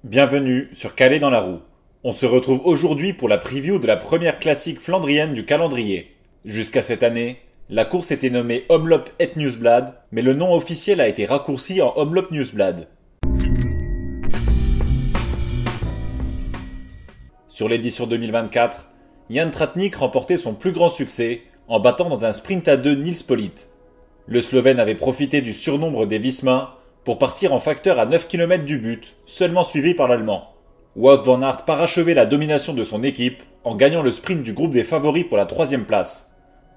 Bienvenue sur Calais dans la roue. On se retrouve aujourd'hui pour la preview de la première classique flandrienne du calendrier. Jusqu'à cette année, la course était nommée Omloop Het Nieuwsblad, mais le nom officiel a été raccourci en Omloop Nieuwsblad. Sur l'édition 2024, Jan Tratnik remportait son plus grand succès en battant dans un sprint à deux Nils Politt. Le Slovène avait profité du surnombre des Visma pour partir en facteur à 9 km du but, seulement suivi par l'Allemand. Wout van Aert parachevait la domination de son équipe en gagnant le sprint du groupe des favoris pour la 3e place.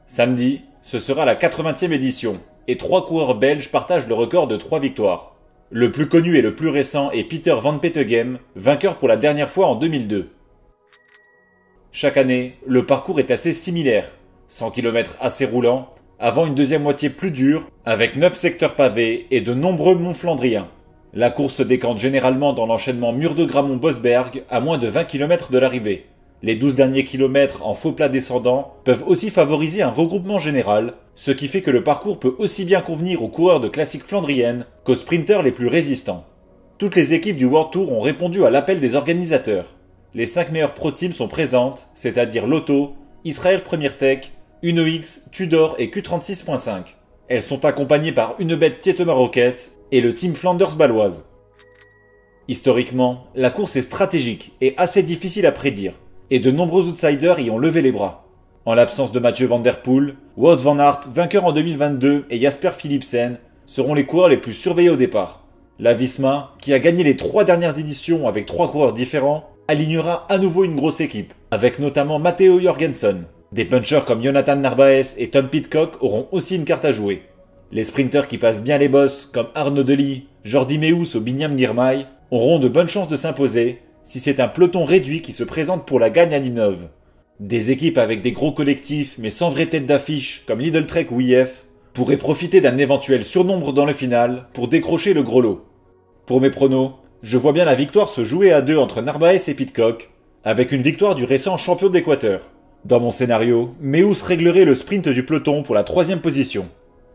Samedi, ce sera la 80e édition, et 3 coureurs belges partagent le record de 3 victoires. Le plus connu et le plus récent est Peter Van Petegem, vainqueur pour la dernière fois en 2002. Chaque année, le parcours est assez similaire, 100 km assez roulants, avant une deuxième moitié plus dure, avec 9 secteurs pavés et de nombreux monts flandriens. La course se décante généralement dans l'enchaînement Mur de Gramont-Bosberg à moins de 20 km de l'arrivée. Les 12 derniers kilomètres en faux plat descendant peuvent aussi favoriser un regroupement général, ce qui fait que le parcours peut aussi bien convenir aux coureurs de classiques flandriennes qu'aux sprinteurs les plus résistants. Toutes les équipes du World Tour ont répondu à l'appel des organisateurs. Les 5 meilleures pro teams sont présentes, c'est-à-dire Lotto, Israel Premier Tech, UnoX, Tudor et Q36.5. Elles sont accompagnées par Unibet Tietema Rockets et le team Flanders Baloise. Historiquement, la course est stratégique et assez difficile à prédire, et de nombreux outsiders y ont levé les bras. En l'absence de Mathieu Van Der Poel, Wout van Aert, vainqueur en 2022, et Jasper Philipsen seront les coureurs les plus surveillés au départ. La Visma, qui a gagné les 3 dernières éditions avec 3 coureurs différents, alignera à nouveau une grosse équipe, avec notamment Matteo Jorgensen. Des punchers comme Jonathan Narvaez et Tom Pidcock auront aussi une carte à jouer. Les sprinters qui passent bien les bosses, comme Arnaud Delis, Jordi Meeus ou Binyam Girmay, auront de bonnes chances de s'imposer si c'est un peloton réduit qui se présente pour la gagne à Ninove. Des équipes avec des gros collectifs mais sans vraie tête d'affiche, comme Lidl Trek ou IF, pourraient profiter d'un éventuel surnombre dans le final pour décrocher le gros lot. Pour mes pronos, je vois bien la victoire se jouer à 2 entre Narvaez et Pidcock, avec une victoire du récent champion d'Équateur. Dans mon scénario, Meeus réglerait le sprint du peloton pour la 3e position.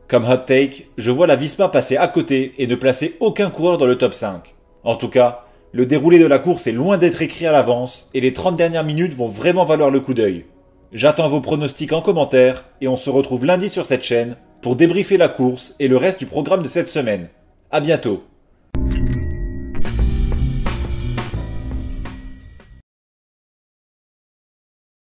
Comme hot take, je vois la Visma passer à côté et ne placer aucun coureur dans le top 5. En tout cas, le déroulé de la course est loin d'être écrit à l'avance et les 30 dernières minutes vont vraiment valoir le coup d'œil. J'attends vos pronostics en commentaire et on se retrouve lundi sur cette chaîne pour débriefer la course et le reste du programme de cette semaine. À bientôt.